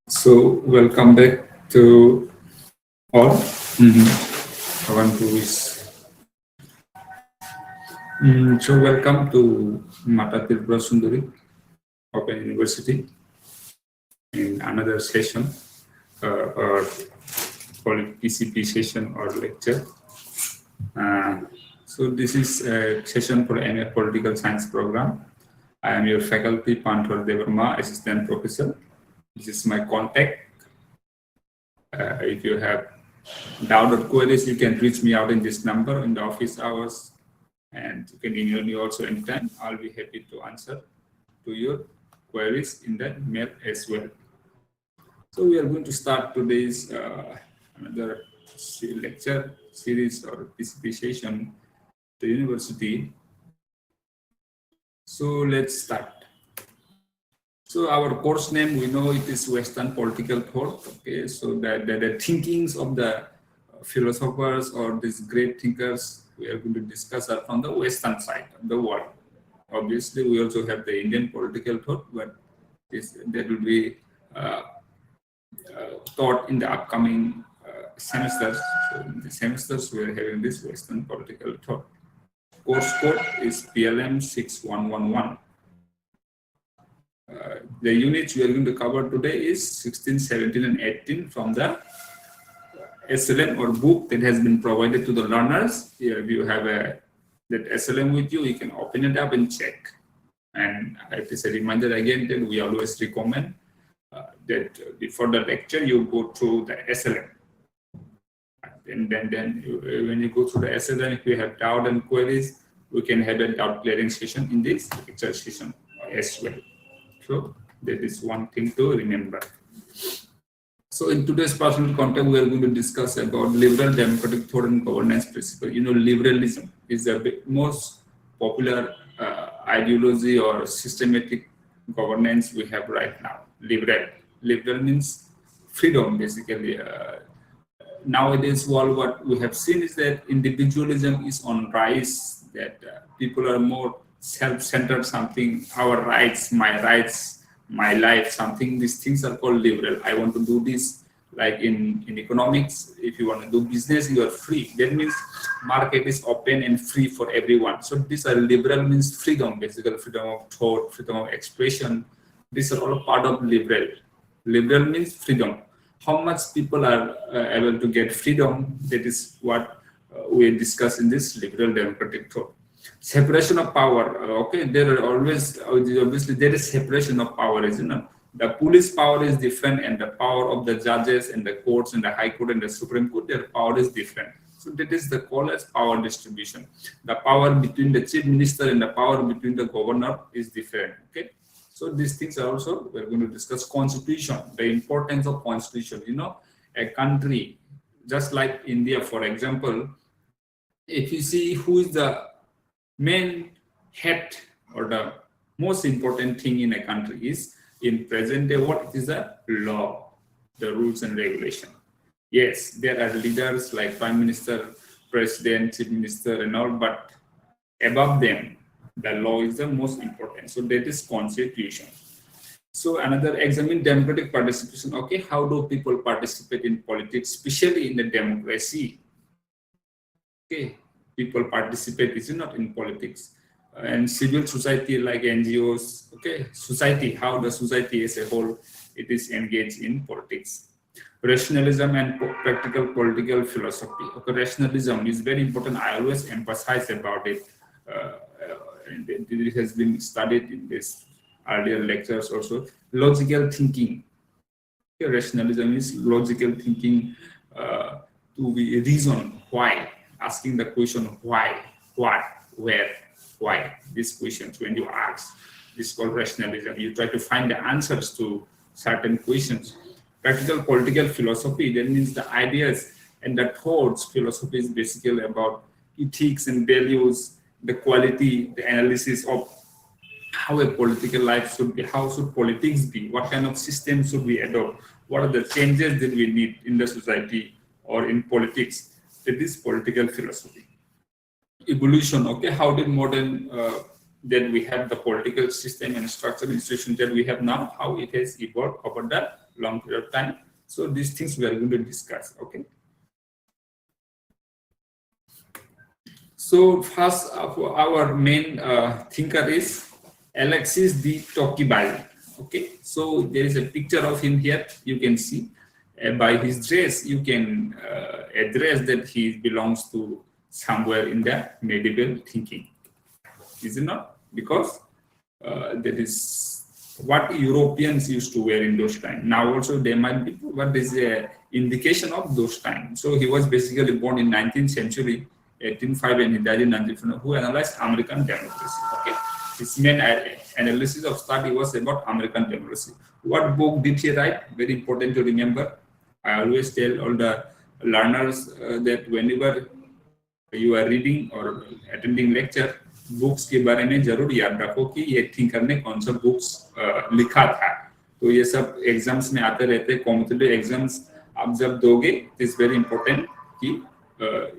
So welcome back to all. I want to wish. So welcome to Mata Tripura Sundari Open University in another session or call it PCP session or lecture. Uh, so this is a session for MA Political Science program. I am your faculty Panthor Devarma, Assistant Professor. This is my contact. If you have doubt or queries, you can reach me out in this number in the office hours, and you can email me also anytime. I'll be happy to answer to your queries in the mail as well. So we are going to start today's another lecture series or PCP session at the university. So let's start. So our course name, we know it is Western Political Thought. Okay, so the thinkings of the philosophers or these great thinkers we are going to discuss are from the Western side of the world. Obviously, we also have the Indian political thought, but that will be taught in the upcoming semesters. So in the semesters, we are having this Western political thought. Course code is PLM 6111. The units we are going to cover today is 16, 17, and 18 from the SLM or book that has been provided to the learners. If you have that SLM with you, you can open it up and check. And it is a reminder again that we always recommend that before the lecture you go through the SLM. And then when you go through the SLM, if you have doubt and queries, we can have a doubt clearing session in this lecture session as well. So that is one thing to remember. So in today's personal content, we are going to discuss about liberal democratic thought and governance principle. You know, liberalism is the most popular ideology or systematic governance we have right now. Liberal means freedom, basically. Nowadays, world, what we have seen is that individualism is on rise, that people are more self-centered, something, our rights, my life, something, these things are called liberal. I want to do this, like in economics, if you want to do business, you are free. That means market is open and free for everyone. So these are liberal means freedom, basically freedom of thought, freedom of expression. These are all part of liberal. Liberal means freedom. How much people are able to get freedom, that is what we discuss in this liberal democratic thought. Separation of power. Okay, there are always, obviously, there is separation of power, isn't it? The police power is different, and the power of the judges and the courts and the High Court and the Supreme Court, their power is different. So that is the call as power distribution. The power between the chief minister and the power between the governor is different. Okay, so these things are also, we're going to discuss constitution, the importance of constitution. You know, a country just like India, for example, if you see who is the main head or the most important thing in a country is in present day, what is the law, the rules and regulation. Yes, there are leaders like prime minister, president, chief minister and all, but above them the law is the most important. So that is constitution. So another examine democratic participation. Okay, how do people participate in politics, especially in the democracy? Okay, people participate is not in politics, and civil society like NGOs. Okay, society, how the society as a whole it is engaged in politics. Rationalism and practical political philosophy. Okay, rationalism is very important. I always emphasize about it. And it has been studied in this earlier lectures also. Logical thinking. Okay, rationalism is logical thinking to be reason why. Asking the question why, what, where, why. These questions, when you ask, this is called rationalism. You try to find the answers to certain questions. Practical political philosophy, that means the ideas and the thoughts. Philosophy is basically about ethics and values, the quality, the analysis of how a political life should be, how should politics be, what kind of system should we adopt, what are the changes that we need in the society or in politics. That is political philosophy. Evolution. Okay, how did modern that we have the political system and structural institution that we have now, how it has evolved over the long period of time. So these things we are going to discuss. Okay. So first, our main thinker is Alexis de Tocqueville. Okay, so there is a picture of him here. You can see by his dress, you can address that he belongs to somewhere in the medieval thinking. Is it not? Because that is what Europeans used to wear in those times. Now also they might be, but there is a indication of those times. So he was basically born in 19th century, 1805, and he died in 1904, who analyzed American democracy. Okay, his main analysis of study was about American democracy. What book did he write? Very important to remember. I always tell all the learners that whenever you are reading or attending lecture, books के बारे में जरूर याद रखो कि ये thinker ने कौन सा बुक्स लिखा था. तो ये सब एग्जाम्स में आते रहते हैं. कॉम्पिटिटिव एग्जाम्स आप जब दोगे, इट इज वेरी इंपॉर्टेंट कि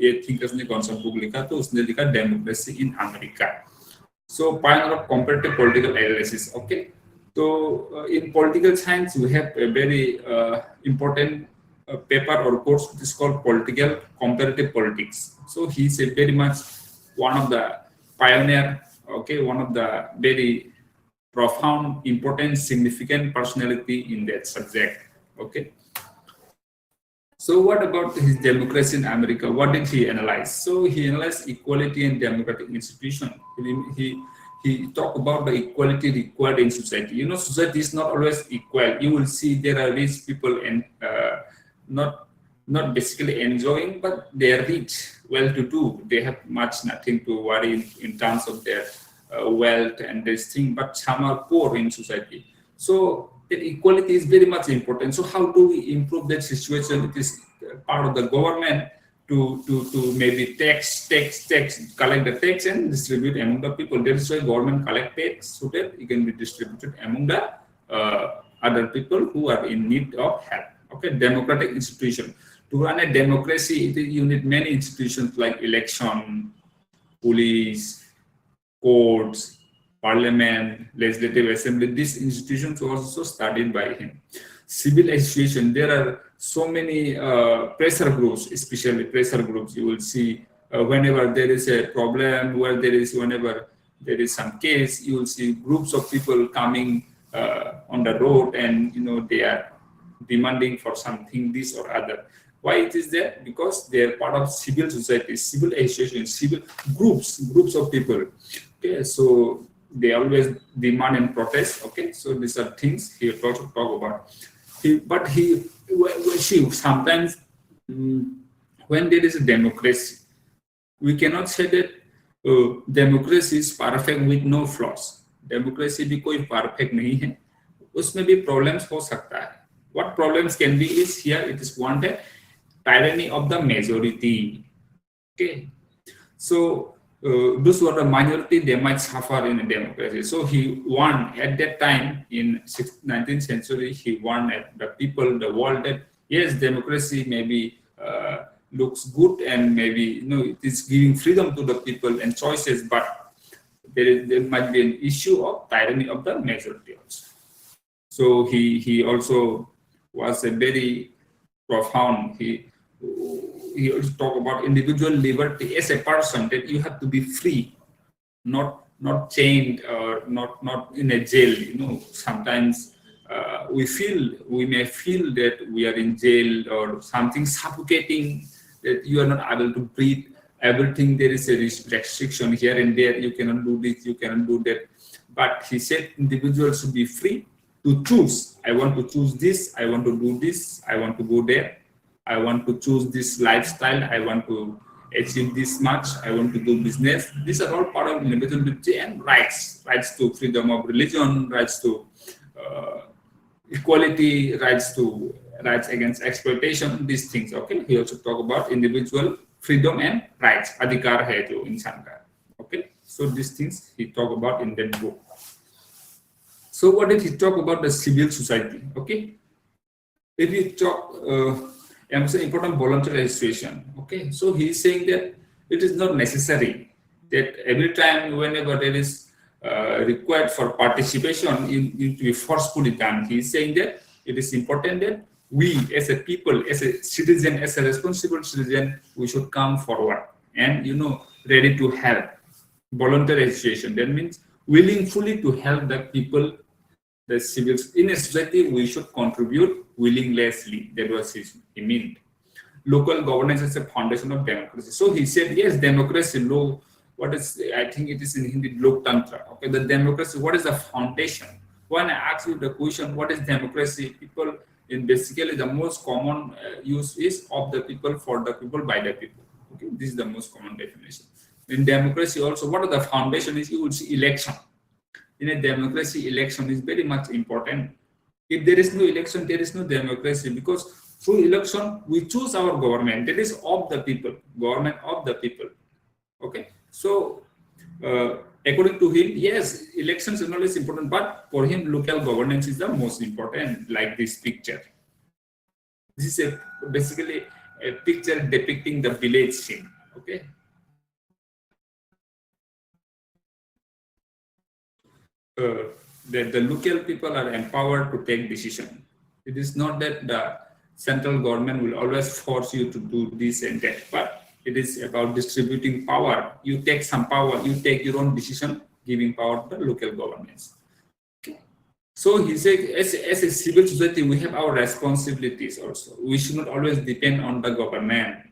ये थिंकर्स ने कौन सा बुक लिखा. तो उसने लिखा democracy in America. So pioneer of comparative political analysis. Okay, तो in political science we have a very important paper or course which is called political comparative politics. So he is a very much one of the pioneer, okay, one of the very profound, important, significant personality in that subject. Okay, so what about his democracy in America? What did he analyze? So he analyzed equality and democratic institution. He talked about the equality required in society. You know, society is not always equal. You will see there are rich people and not basically enjoying, but they are rich, well-to-do. They have nothing to worry in terms of their wealth and this thing, but some are poor in society. So that equality is very much important. So how do we improve that situation? It is part of the government to maybe tax, collect the tax and distribute among the people. That is why government collect tax so that it can be distributed among the other people who are in need of help. Okay, democratic institution. To run a democracy, you need many institutions like election, police, courts, parliament, legislative assembly. These institutions were also studied by him. Civil association, there are so many pressure groups, especially pressure groups. You will see whenever there is a problem, whenever there is some case, you will see groups of people coming on the road, and they are demanding for something, this or other. Why it is there? Because they are part of civil society, civil associations, civil groups of people. Okay, so they always demand and protest. Okay, so these are things he also talk about. Sometimes when there is a democracy, we cannot say that democracy is perfect with no flaws. Democracy भी कोई perfect नहीं है, उसमें भी problems हो सकता है. What problems can be is here it is wanted tyranny of the majority. Okay, so those who are the minority, they might suffer in a democracy. So he warned at that time in 19th century, he warned the people, the world, that yes, democracy maybe looks good and maybe it is giving freedom to the people and choices, but there might be an issue of tyranny of the majority also. So he also was a very profound. He also talked about individual liberty as a person, that you have to be free, not chained or not in a jail. Sometimes we may feel that we are in jail or something suffocating, that you are not able to breathe. Everything there is a restriction here and there. You cannot do this, you cannot do that. But he said individuals should be free to choose. I want to choose this, I want to do this, I want to go there, I want to choose this lifestyle, I want to achieve this much, I want to do business. These are all part of individual liberty and rights to freedom of religion, rights to equality, rights against exploitation, these things. Okay, he also talk about individual freedom and rights, अधिकार है जो इंसान का. Okay, so these things he talk about in that book. So what did he talk about the civil society? Okay, if you talk important voluntary registration. Okay, so he is saying that it is not necessary that every time whenever there is required for participation in to be forcefully done. He is saying that it is important that we as a people, as a citizen, as a responsible citizen, we should come forward and ready to help. Voluntary association, that means willing fully to help the people, the civils in a society. We should contribute willinglessly. That was he meant. Local governance is a foundation of democracy. So he said, yes, democracy, law, what is, I think it is in Hindi, Loktantra. Okay, the democracy, what is the foundation? When I ask you the question, what is democracy? People, in basically the most common use is of the people, for the people, by the people. Okay, this is the most common definition. In democracy also, what are the foundation is, you would see election. In a democracy, election is very much important. If there is no election, there is no democracy, because through election, we choose our government. That is of the people, government of the people. Okay. So, according to him, yes, elections is not as important, but for him, local governance is the most important, like this picture. This is basically a picture depicting the village scene. Okay. That the local people are empowered to take decision. It is not that the central government will always force you to do this and that, but it is about distributing power. You take some power, you take your own decision, giving power to the local governments. Okay. So he said, as a civil society, we have our responsibilities also. We should not always depend on the government.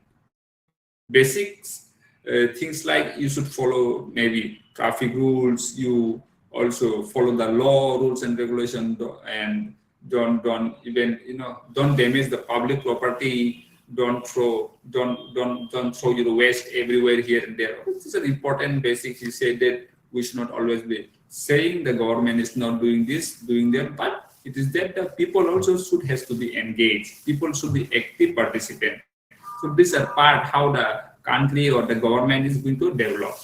Basics, things like you should follow maybe traffic rules, you also follow the law, rules and regulations, and don't damage the public property, don't throw your waste everywhere, here and there. This is an important basic. He said that we should not always be saying the government is not doing this, doing that, but it is that the people also has to be engaged. People should be active participants. So this is a part how the country or the government is going to develop.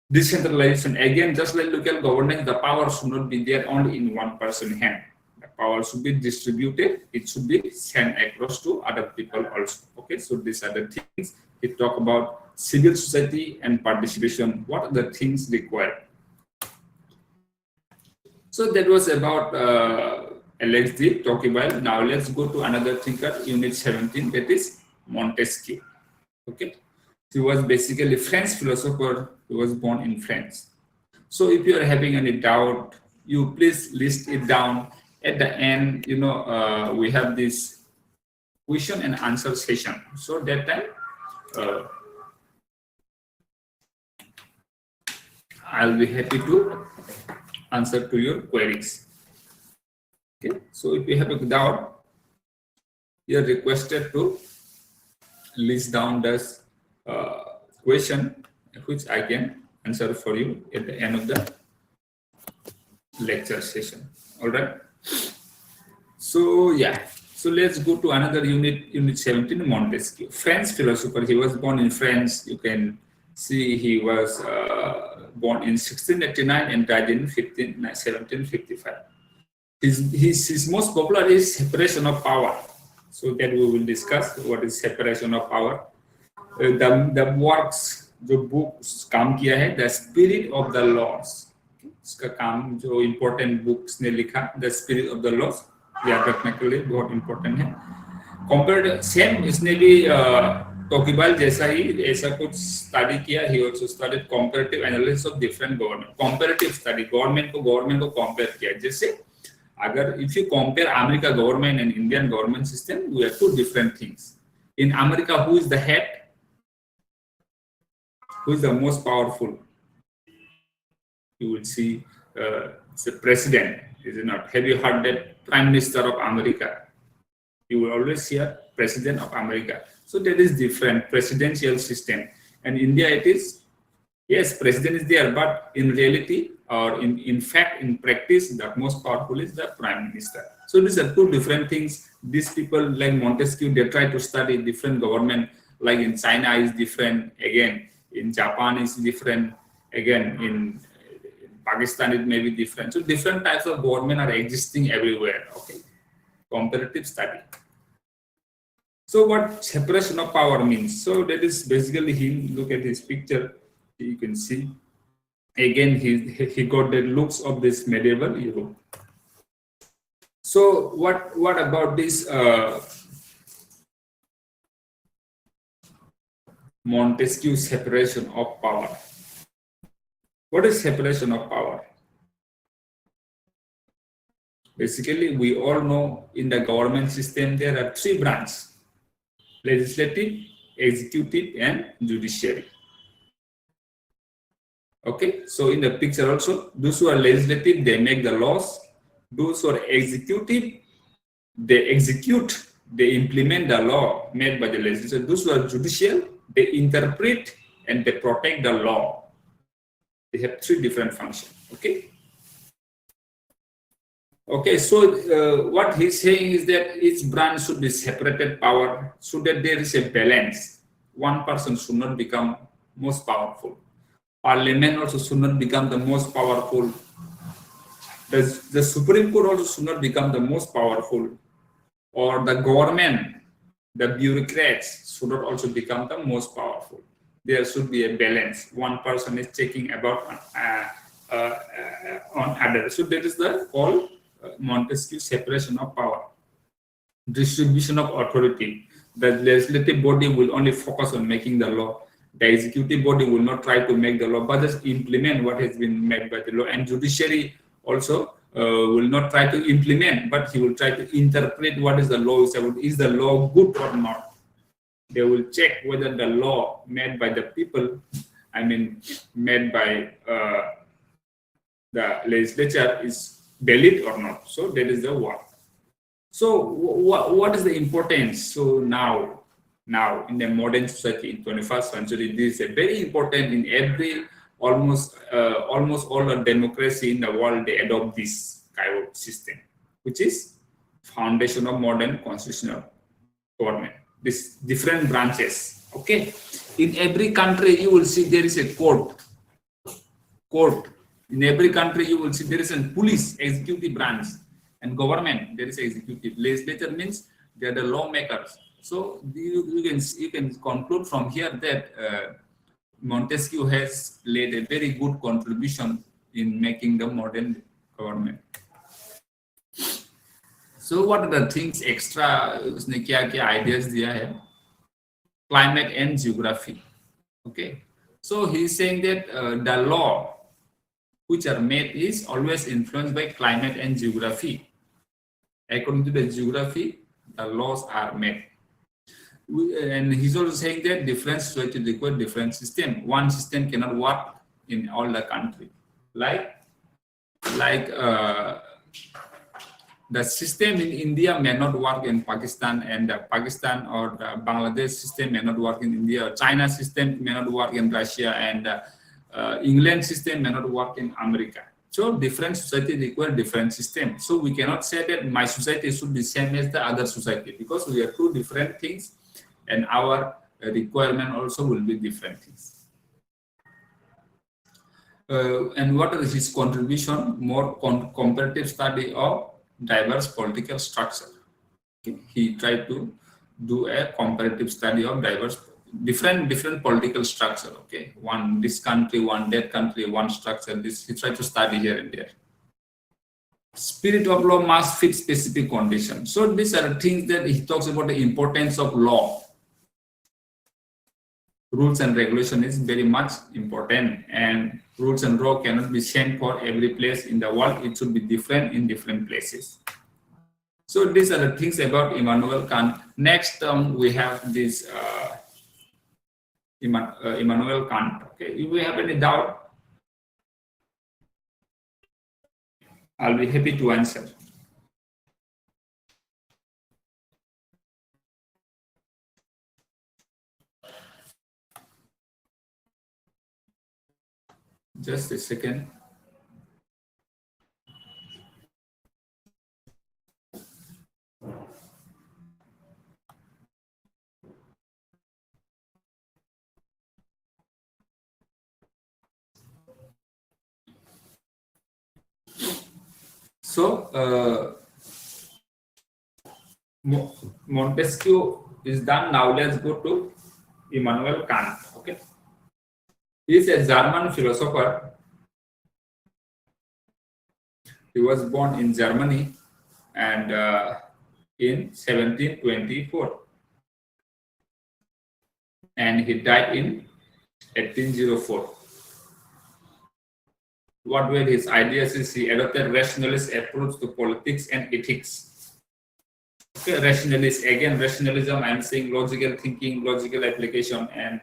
Decentralization, again, just like local governance, the power should not be there only in one person's hand. The power should be distributed. It should be sent across to other people also. Okay, so these are the things we talk about: civil society and participation. What are the things required? So that was about LXD talking about. Now let's go to another thinker, Unit 17, that is Montesquieu. Okay. He was basically a French philosopher. He was born in France. So if you are having any doubt, you please list it down. At the end, we have this question and answer session. So that time, I'll be happy to answer to your queries. Okay. So if you have a doubt, you are requested to list down this question, which I can answer for you at the end of the lecture session. All right. So yeah. So let's go to another unit, Unit 17, Montesquieu. French philosopher. He was born in France. You can see he was born in 1689 and died in 1755. His most popular is separation of power. So that we will discuss what is separation of power. The works, जो books काम किया है, the spirit of the laws. इसका काम जो important books ने लिखा, the spirit of the laws, याद रखने के लिए बहुत important है. Compared same इसने भी टोकीबाल जैसा ही ऐसा कुछ study किया. He also studied comparative analysis of different government. Comparative study, government को compare किया. जैसे अगर if you compare America government and Indian government system, we have two different things. In America, who is the head? Who is the most powerful? You will see it's a president, is it not? Have you heard that Prime Minister of America? You will always hear President of America. So that is different presidential system. And India, it is, yes, president is there, but in reality, or in fact, in practice, the most powerful is the Prime Minister. So these are two different things. These people like Montesquieu, they try to study different government. Like in China is different, again, in Japan is different, again, in Pakistan it may be different. So different types of government are existing everywhere. Okay, comparative study. So what separation of power means? So that is basically him. Look at his picture. You can see. Again, he got the looks of this medieval Europe. So what about this Montesquieu separation of power? What is separation of power? Basically, we all know in the government system there are three branches: legislative, executive, and judiciary. Okay, so in the picture also, those who are legislative, they make the laws. Those who are executive, they execute, they implement the law made by the legislature. Those who are judicial, they interpret and they protect the law. They have three different functions. Okay. Okay, so what he's saying is that each branch should be separated power so that there is a balance. One person should not become most powerful. Parliament also should not become the most powerful. The Supreme Court also should not become the most powerful. Or the government, the bureaucrats should not also become the most powerful. There should be a balance. One person is checking about on others. So that is the called Montesquieu separation of power. Distribution of authority. The legislative body will only focus on making the law. The executive body will not try to make the law, but just implement what has been made by the law. And judiciary also will not try to implement, but he will try to interpret what is the law is about. Is the law good or not? They will check whether the law made by the people, made by the legislature, is valid or not. So that is the work. So what is the importance? So now in the modern society, in 21st century, this is a very important in every almost all the democracy in the world. They adopt this kind of system, which is foundation of modern constitutional government. These different branches. Okay, in every country you will see there is a court. In every country you will see there is a police, executive branch, and government. There is executive. Legislature means they are the lawmakers. So you can conclude from here that Montesquieu has laid a very good contribution in making the modern government. So what are the things extra उसने क्या ideas दिया है? Climate and geography. Okay. So he is saying that the law which are made is always influenced by climate and geography. According to the geography, the laws are made. And he's also saying that different society require different system. One system cannot work in all the country. Like the system in India may not work in Pakistan, and the Pakistan or the Bangladesh system may not work in India. China system may not work in Russia, and England system may not work in America. So different society require different system. So we cannot say that my society should be same as the other society, because we are two different things, and our requirement also will be different things. And what is his contribution? More comparative study of diverse political structure. Okay. He tried to do a comparative study of different political structure. Okay, one this country, one that country, one structure. This he tried to study here and there. Spirit of law must fit specific conditions. So these are the things that he talks about, the importance of law. Rules and regulation is very much important, and rules and law cannot be same for every place in the world. It should be different in different places. So these are the things about Immanuel Kant. Next we have this Immanuel Kant. Okay, if we have any doubt, I'll be happy to answer. Just a second. So Montesquieu is done. Now let's go to Immanuel Kant. Okay, he is a German philosopher. He was born in Germany, and in 1724, and he died in 1804. What were his ideas? Is he adopted rationalist approach to politics and ethics. Okay, rationalist, again, rationalism, I'm saying logical thinking, logical application, and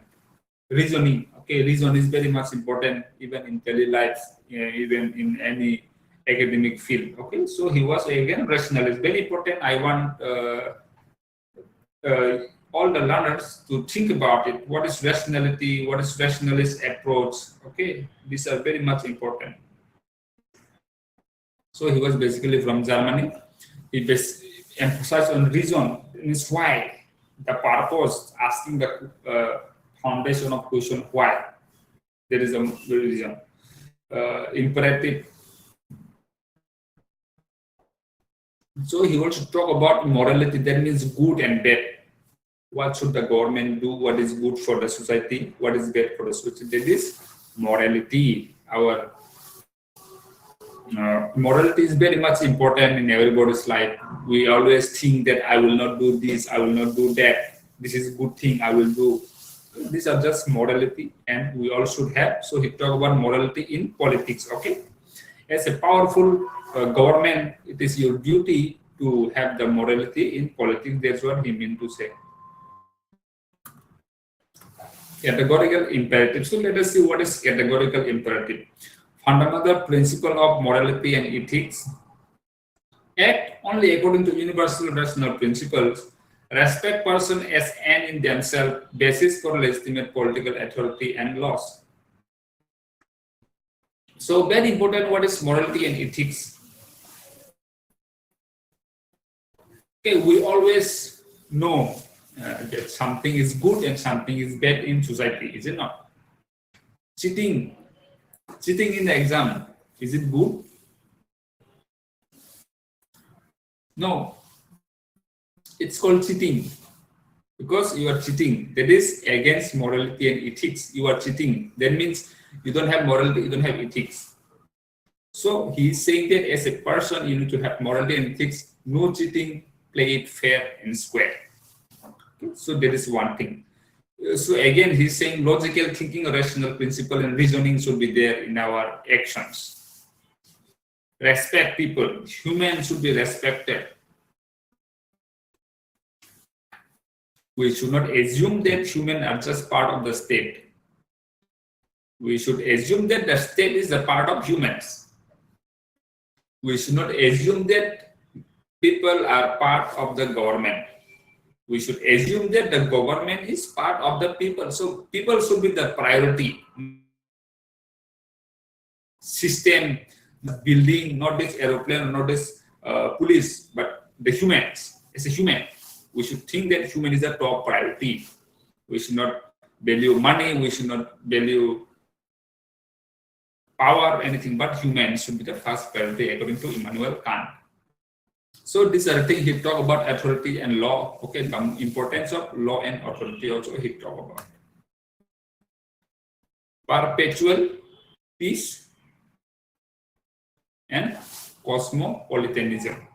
reasoning. Okay, reason is very much important even in daily life, even in any academic field. Okay, so he was again rationalist. Very important. I want all the learners to think about it. What is rationality? What is rationalist approach? Okay, these are very much important. So he was basically from Germany. He emphasized on reason, means why, the purpose, asking the foundation of question why. There is a reason. Imperative. So he also talk about morality. That means good and bad. What should the government do? What is good for the society? What is bad for the society? That is morality. Our morality is very much important in everybody's life. We always think that I will not do this, I will not do that. This is a good thing I will do. These are just morality, and we all should have. So he talk about morality in politics. Okay, as a powerful government, it is your duty to have the morality in politics. That's what he meant to say. Categorical imperative. So let us see what is categorical imperative. Fundamental principle of morality and ethics. Act only according to universal rational principles. Respect person as end in themselves, basis for legitimate political authority and laws. So very important, what is morality and ethics? Okay, we always know that something is good and something is bad in society, is it not? Cheating in the exam, is it good? No, it's called cheating because you are cheating. That is against morality and ethics. You are cheating. That means you don't have morality, you don't have ethics. So he is saying that as a person, you need to have morality and ethics. No cheating, play it fair and square. Okay? So that is one thing. So again, he's saying logical thinking, rational principle, and reasoning should be there in our actions. Respect people. Humans should be respected. We should not assume that humans are just part of the state. We should assume that the state is a part of humans. We should not assume that people are part of the government. We should assume that the government is part of the people. So people should be the priority. System, building, not this aeroplane, not this police, but the humans. As a human, we should think that human is the top priority. We should not value money, we should not value power, anything, but humans should be the first priority according to Immanuel Kant. So these are things he talk about, authority and law. Okay, the importance of law and authority also he talk about. Perpetual peace and cosmopolitanism.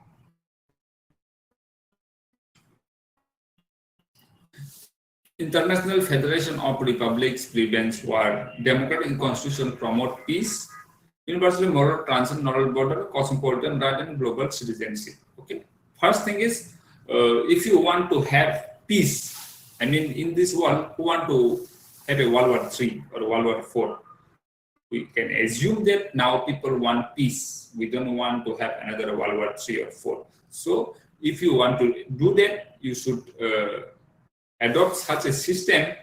International Federation of Republics prevents war. Democratic constitution promote peace. Universally moral, transnational border, cosmopolitan right, and global citizenship. Okay. First thing is, if you want to have peace, I mean, in this world, who want to have a World War III or World War IV? We can assume that now people want peace. We don't want to have another World War III or IV. So, if you want to do that, you should adopt such a system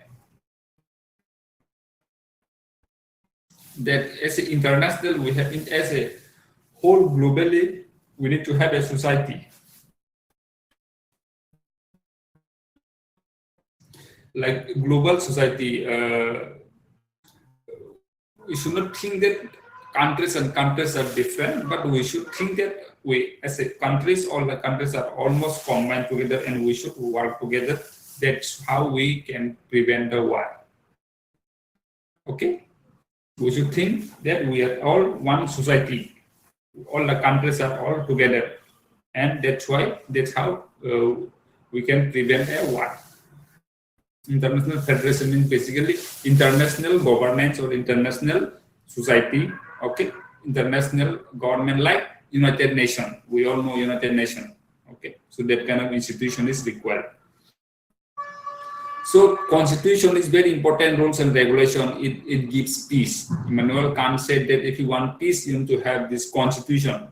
that as an international, we have, as a whole globally, we need to have a society. Like global society, we should not think that countries and countries are different, but we should think that we, as a countries, all the countries are almost combined together and we should work together. That's how we can prevent the war. Okay? We should think that we are all one society. All the countries are all together and that's how we can prevent a war. International federation means basically international governance or international society. Okay, international government like United Nations. We all know United Nations. Okay, so that kind of institution is required. So constitution is very important, rules and regulation. It gives peace. Immanuel Kant said that if you want peace, you need to have this constitution,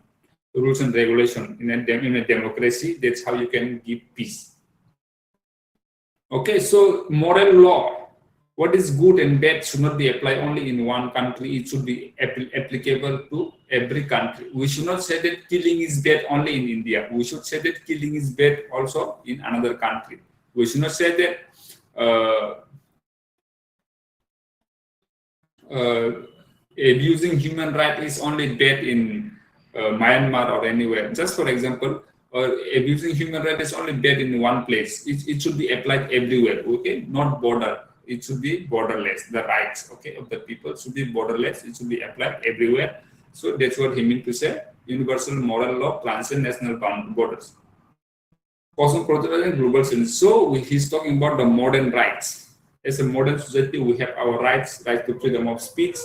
rules and regulation. In a democracy, that's how you can give peace. Okay, so moral law, what is good and bad should not be applied only in one country. It should be applicable to every country. We should not say that killing is bad only in India. We should say that killing is bad also in another country. We should not say that abusing human rights is only bad in Myanmar or anywhere. Just for example, abusing human rights is only bad in one place. It should be applied everywhere. Okay, not border. It should be borderless. The rights, okay, of the people should be borderless. It should be applied everywhere. So that's what he meant to say. Universal moral law transcends national borders. Cosmopolitan and global sense. So he's talking about the modern rights. As a modern society, we have our rights: right to freedom of speech,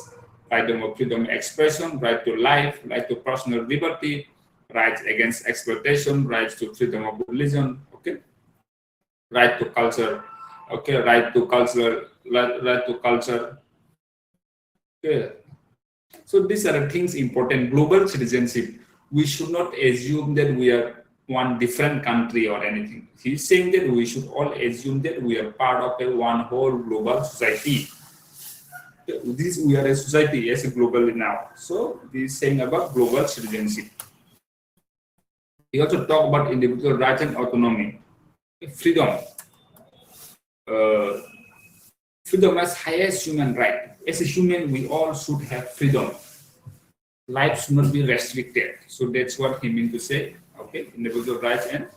right to freedom of expression, right to life, right to personal liberty, rights against exploitation, rights to freedom of religion, okay, right to culture, okay, right to culture. Okay. So these are the things important. Global citizenship. We should not assume that we are one different country or anything. He's saying that we should all assume that we are part of a one whole global society. We are a society as a globally now. So he's saying about global citizenship. He also talk about individual rights and autonomy. Freedom. Freedom as highest human right. As a human, we all should have freedom. Life should not be restricted. So that's what he meant to say. Okay, individual rights and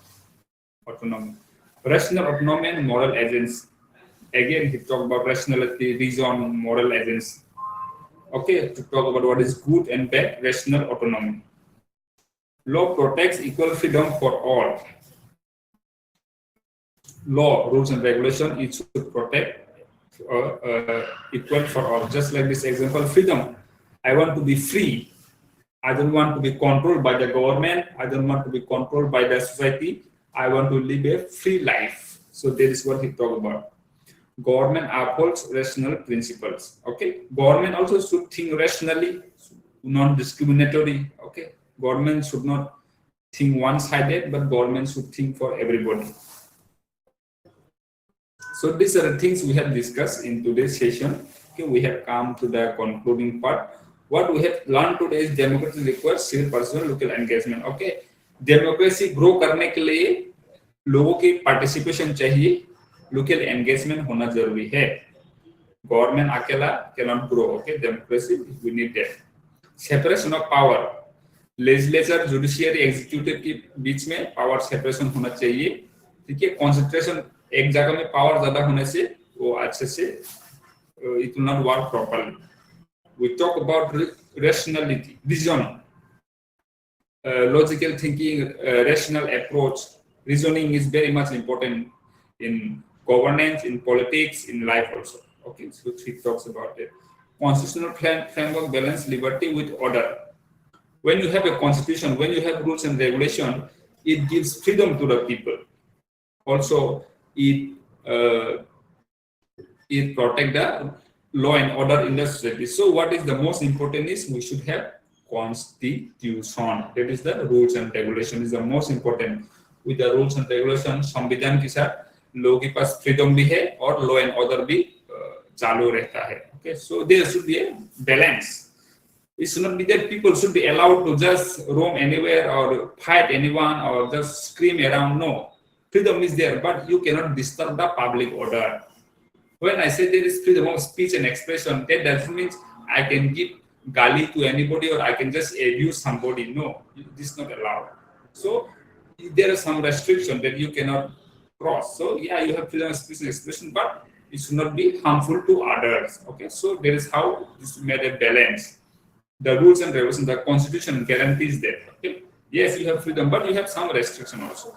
autonomy. Rational autonomy and moral agency. Again, he talked about rationality, reason, moral agency. Okay, to talk about what is good and bad, rational autonomy. Law protects equal freedom for all. Law, rules and regulation, it should protect equal for all. Just like this example, freedom. I want to be free. I don't want to be controlled by the government. I don't want to be controlled by the society. I want to live a free life. So that is what he talked about. Government upholds rational principles. Okay. Government also should think rationally, non-discriminatory. Okay. Government should not think one-sided, but government should think for everybody. So these are the things we have discussed in today's session. Okay, we have come to the concluding part. What we have learned today is democracy requires civil personal local engagement. Okay, democracy grow करने के लिए लोगों की participation चाहिए, local engagement होना जरूरी है. Government अकेला cannot grow. Okay, democracy we need that. Separation of power. Legislature, judiciary, executive के बीच में power separation होना चाहिए. ठीक है, concentration एक जगह में power ज़्यादा होने से वो अच्छे से it will not work properly. We talk about rationality, vision, logical thinking, rational approach. Reasoning is very much important in governance, in politics, in life also. Okay, so he talks about it. Constitutional framework balance liberty with order. When you have a constitution, when you have rules and regulation, it gives freedom to the people. Also, it protects the law and order in the society. So what is the most important is we should have constitution. That is the rules and regulation is the most important. With the rules and regulation, संविधान के साथ लोगों के पास freedom भी है और law and order भी चालू रहता है. Okay, so there should be a balance. It should not be that people should be allowed to just roam anywhere or fight anyone or just scream around. No, freedom is there, but you cannot disturb the public order. When I say there is freedom of speech and expression, that doesn't mean I can give gali to anybody or I can just abuse somebody. No, this is not allowed. So there are some restrictions that you cannot cross. So yeah, you have freedom of speech and expression, but it should not be harmful to others. Okay, so there is how this made a balance. The rules and regulations, the constitution guarantees that. Okay, Yes, you have freedom, but you have some restriction also.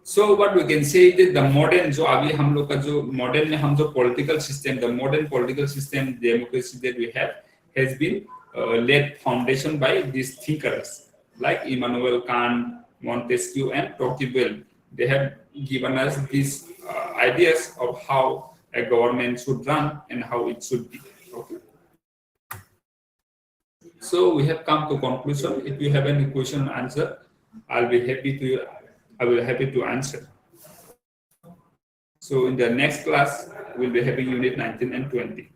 So what we can say is the modern जो अभी हम लोग का जो modern में हम जो political system, the modern political system democracy that we have has been laid foundation by these thinkers like Immanuel Kant, Montesquieu, and Tocqueville. They have given us these ideas of how a government should run and how it should be. Okay. So we have come to conclusion. If you have any question or answer, I will happy to answer. So in the next class, we'll be having unit 19 and 20.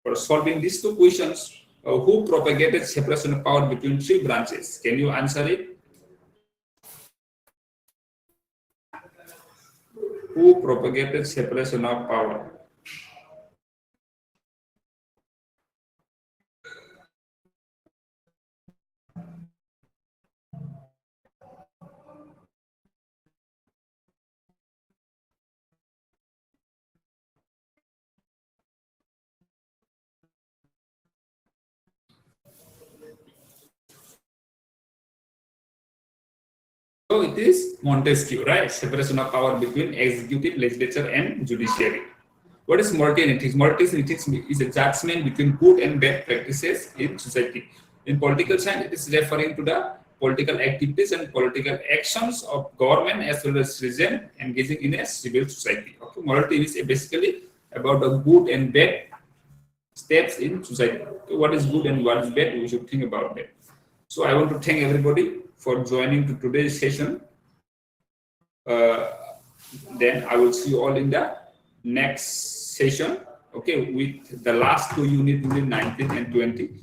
For solving these two questions, who propagated separation of power between three branches? Can you answer it? Who propagated separation of power? So it is Montesquieu, right? Separation of power between executive, legislature, and judiciary. What is multi-ethics? Multi-ethics is a judgment between good and bad practices in society. In political science, it is referring to the political activities and political actions of government as well as citizen engaging in a civil society. Okay, morality is basically about the good and bad steps in society. Okay, what is good and what is bad? We should think about that. So I want to thank everybody for joining to today's session. Then I will see you all in the next session, okay, with the last two units, unit 19 and 20.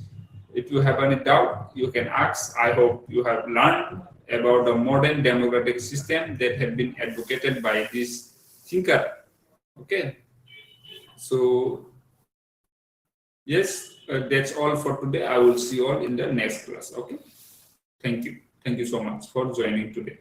If you have any doubt, you can ask. I hope you have learned about the modern democratic system that have been advocated by this thinker. Okay. So, yes, that's all for today. I will see you all in the next class. Okay. Thank you. Thank you so much for joining today.